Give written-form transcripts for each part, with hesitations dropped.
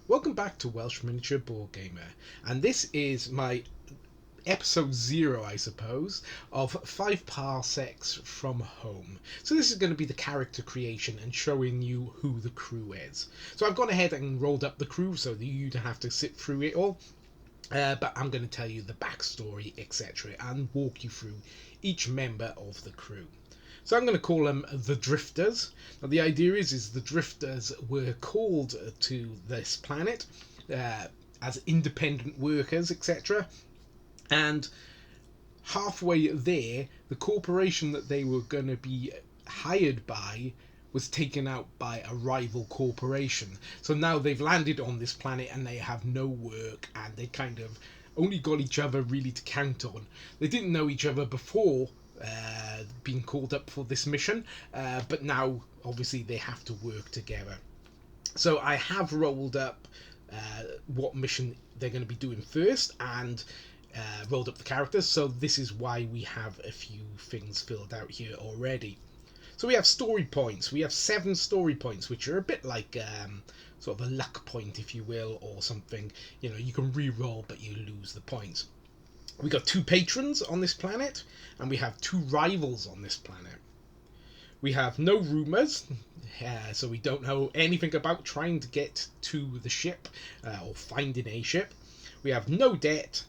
Welcome back to Welsh Miniature Board Gamer, and this is my episode 0, I suppose, of 5 parsecs from home. So this is going to be the character creation and showing you who the crew is. So I've gone ahead and rolled up the crew so that you don't have to sit through it all, but I'm going to tell you the backstory, etc., and walk you through each member of the crew. So I'm going to call them the Drifters. Now the idea is the Drifters were called to this planet as independent workers, etc. And halfway there, the corporation that they were going to be hired by was taken out by a rival corporation. So now they've landed on this planet and they have no work, and they kind of only got each other really to count on. They didn't know each other before being called up for this mission, but now obviously they have to work together. So I have rolled up what mission they're going to be doing first, and rolled up the characters, so this is why we have a few things filled out here already. So we have story points. We have 7 story points, which are a bit like sort of a luck point, if you will, or something. You know, you can re-roll but you lose the points. We got 2 patrons on this planet, and we have 2 rivals on this planet. We have no rumours, so we don't know anything about trying to get to the ship or finding a ship. We have no debt,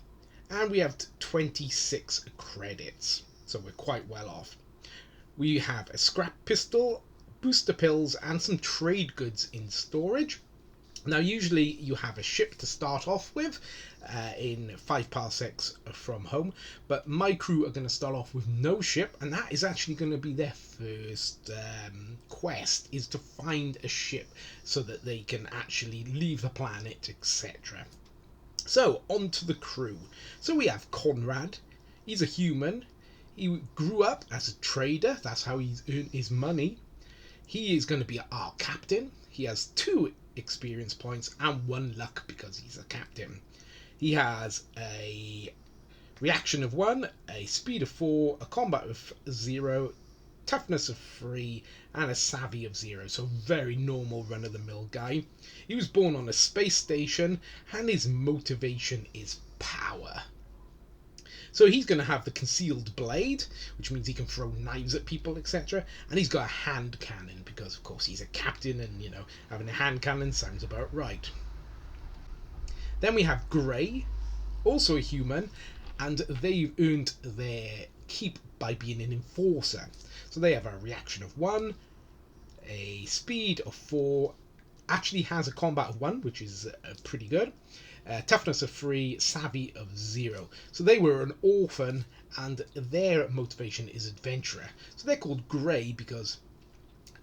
and we have 26 credits, so we're quite well off. We have a scrap pistol, booster pills, and some trade goods in storage. Now usually you have a ship to start off with in 5 parsecs from home, but my crew are going to start off with no ship, and that is actually going to be their first quest, is to find a ship so that they can actually leave the planet, etc. So on to the crew. So we have Conrad. He's a human. He grew up as a trader. That's how he's earned his money. He is going to be our captain. He has 2 experience points and 1 luck because he's a captain. He has a reaction of 1, a speed of 4, a combat of 0, toughness of 3, and a savvy of 0. So very normal run-of-the-mill guy. He was born on a space station, and his motivation is power. So he's going to have the concealed blade, which means he can throw knives at people, etc. And he's got a hand cannon, because of course he's a captain, and you know, having a hand cannon sounds about right. Then we have Grey, also a human, and they've earned their keep by being an enforcer. So they have a reaction of 1, a speed of 4, actually has a combat of 1, which is pretty good. Toughness of 3, savvy of 0. So they were an orphan, and their motivation is adventurer. So they're called Grey because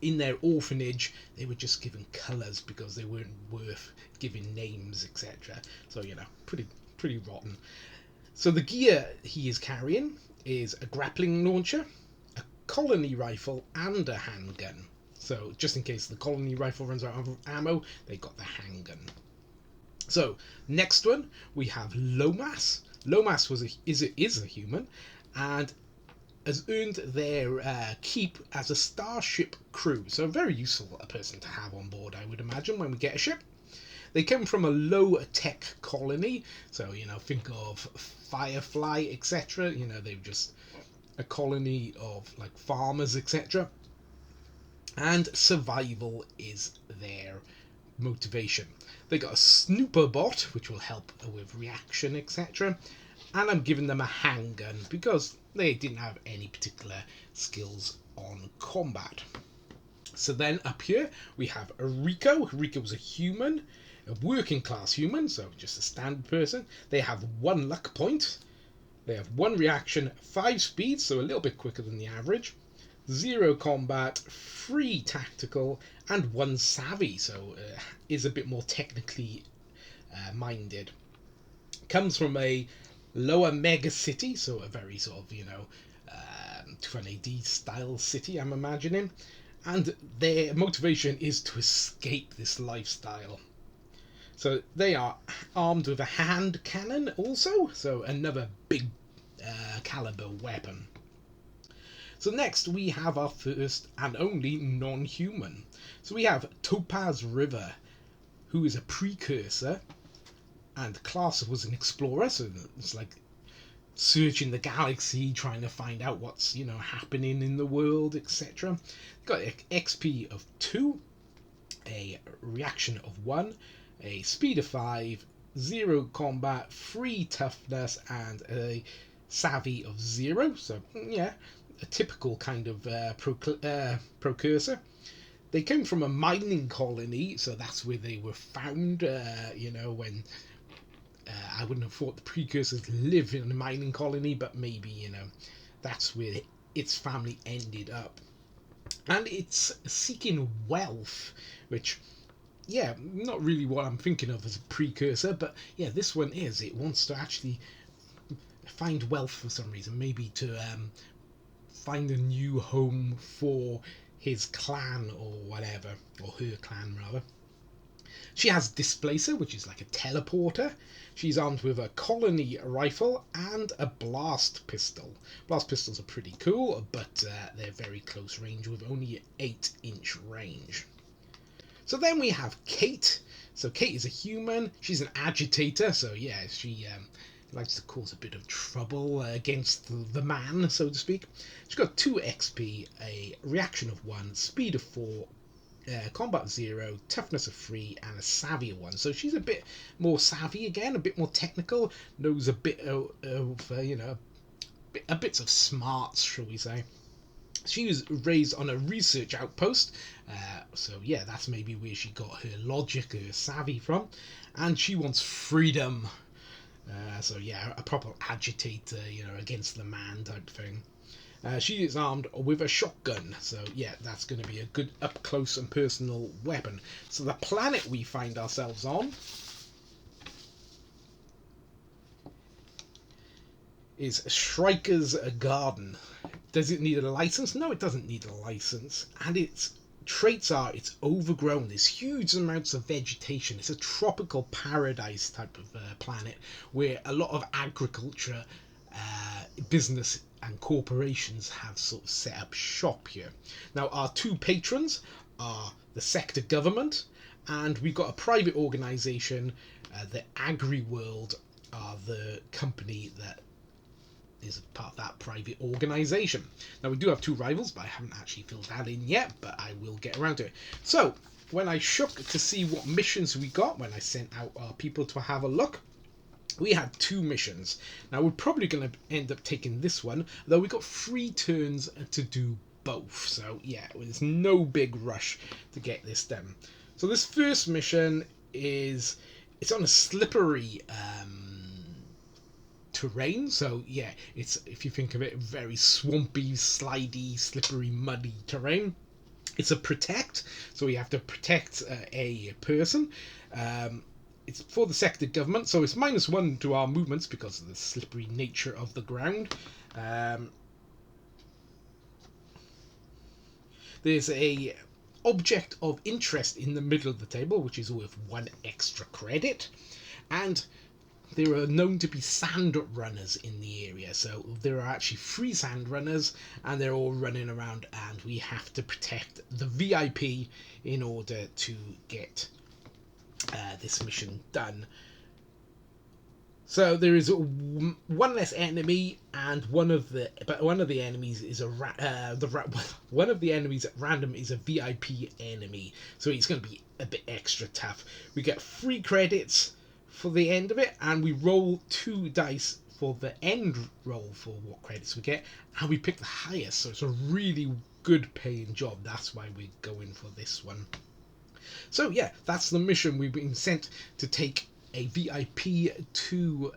in their orphanage they were just given colours because they weren't worth giving names, etc. So you know, pretty rotten. So the gear he is carrying is a grappling launcher, a colony rifle, and a handgun. So just in case the colony rifle runs out of ammo, they got the handgun. So next one we have Lomas. Lomas is a human, and has earned their keep as a starship crew. So a very useful person to have on board, I would imagine, when we get a ship. They come from a low-tech colony, so you know, think of Firefly, etc. You know, they're just a colony of like farmers, etc. And survival is their motivation. They got a snooper bot, which will help with reaction, etc. And I'm giving them a handgun because they didn't have any particular skills on combat. So then up here we have Rico. Rico was a human, a working class human, so just a standard person. They have 1 luck point. They have 1 reaction, 5 speed, so a little bit quicker than the average. 0 combat, 3 tactical, and 1 savvy, so is a bit more technically minded. Comes from a lower mega city, so a very sort of, you know, 200 AD style city, I'm imagining. And their motivation is to escape this lifestyle. So they are armed with a hand cannon also, so another big caliber weapon. So next we have our first and only non-human. So we have Topaz River. who is a precursor, and the class was an explorer, so it's like searching the galaxy, trying to find out what's happening in the world, etc. Got XP of 2, a reaction of 1, a speed of 5, 0 combat, 3 toughness, and a savvy of 0. So yeah, a typical kind of precursor. They came from a mining colony, so that's where they were found. When I wouldn't have thought the precursors live in a mining colony, but maybe that's where its family ended up. And it's seeking wealth, which, yeah, not really what I'm thinking of as a precursor, but yeah, this one is. It wants to actually find wealth for some reason, maybe to find a new home for his clan or whatever, or her clan rather. She has Displacer, which is like a teleporter. She's armed with a colony rifle and a blast pistol. Blast pistols are pretty cool, but they're very close range with only 8-inch range. So then we have Kate. So Kate is a human. She's an agitator, so yeah, she likes to cause a bit of trouble against the man, so to speak. She's got 2 XP, a reaction of 1, speed of 4, combat 0, toughness of 3, and a savvy of 1. So she's a bit more savvy again, a bit more technical, knows a bit of a bits of smarts, shall we say. She was raised on a research outpost, so yeah, that's maybe where she got her logic, her savvy from, and she wants freedom. So yeah, a proper agitator, against the man type thing. She is armed with a shotgun, so yeah, that's going to be a good up close and personal weapon. So the planet we find ourselves on is Shrieker's Garden. Does it need a license? No, it doesn't need a license. And its traits are it's overgrown. There's huge amounts of vegetation. It's a tropical paradise type of planet where a lot of agriculture, business and corporations have sort of set up shop here. Now, our 2 patrons are the sector government, and we've got a private organisation, the Agri World are the company that is part of that private organisation. Now, we do have 2 rivals, but I haven't actually filled that in yet, but I will get around to it. So, when I shook to see what missions we got, when I sent out our people to have a look, we had 2 missions. Now, we're probably going to end up taking this one, though we got 3 turns to do both. So, yeah, there's no big rush to get this done. So, this first mission it's on a slippery terrain. So, yeah, it's, if you think of it, very swampy, slidey, slippery, muddy terrain. It's a protect, so we have to protect a person. It's for the sector government, so it's -1 to our movements because of the slippery nature of the ground. There's a object of interest in the middle of the table, which is worth 1 extra credit, and there are known to be sand runners in the area. So there are actually 3 sand runners, and they're all running around, and we have to protect the VIP in order to get this mission done. So there is 1 less enemy, and one of the enemies is one of the enemies at random is a VIP enemy, so it's going to be a bit extra tough. We get 3 credits for the end of it, and we roll 2 dice for the end roll for what credits we get, and we pick the highest, so it's a really good paying job. That's why we're going for this one. So yeah, that's the mission. We've been sent to take a VIP to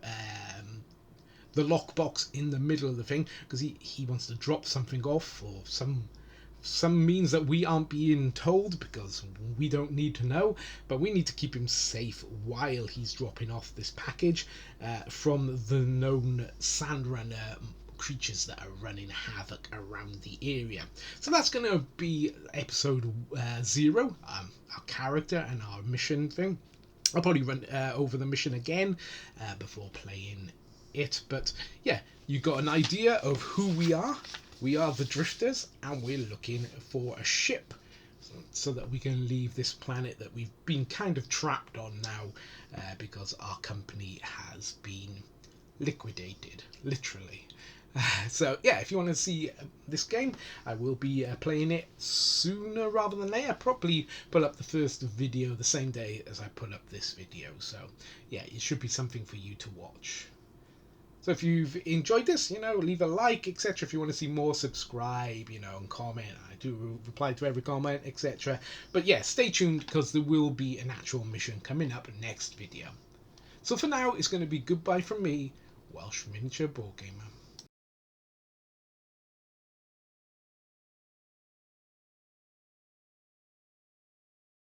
the lockbox in the middle of the thing, because he wants to drop something off, or some means that we aren't being told, because we don't need to know, but we need to keep him safe while he's dropping off this package from the known Sandrunner creatures that are running havoc around the area. So that's going to be episode 0, our character and our mission thing. I'll probably run over the mission again before playing it, but yeah, you got an idea of who we are. We are the Drifters, and we're looking for a ship so that we can leave this planet that we've been kind of trapped on now, because our company has been liquidated, literally. So yeah, if you want to see this game, I will be playing it sooner rather than later. Probably put up the first video the same day as I put up this video. So yeah, it should be something for you to watch. So if you've enjoyed this, leave a like, etc. If you want to see more, subscribe, and comment. I do reply to every comment, etc. But yeah, stay tuned because there will be an actual mission coming up next video. So for now, it's going to be goodbye from me, Welsh Miniature Board Gamer.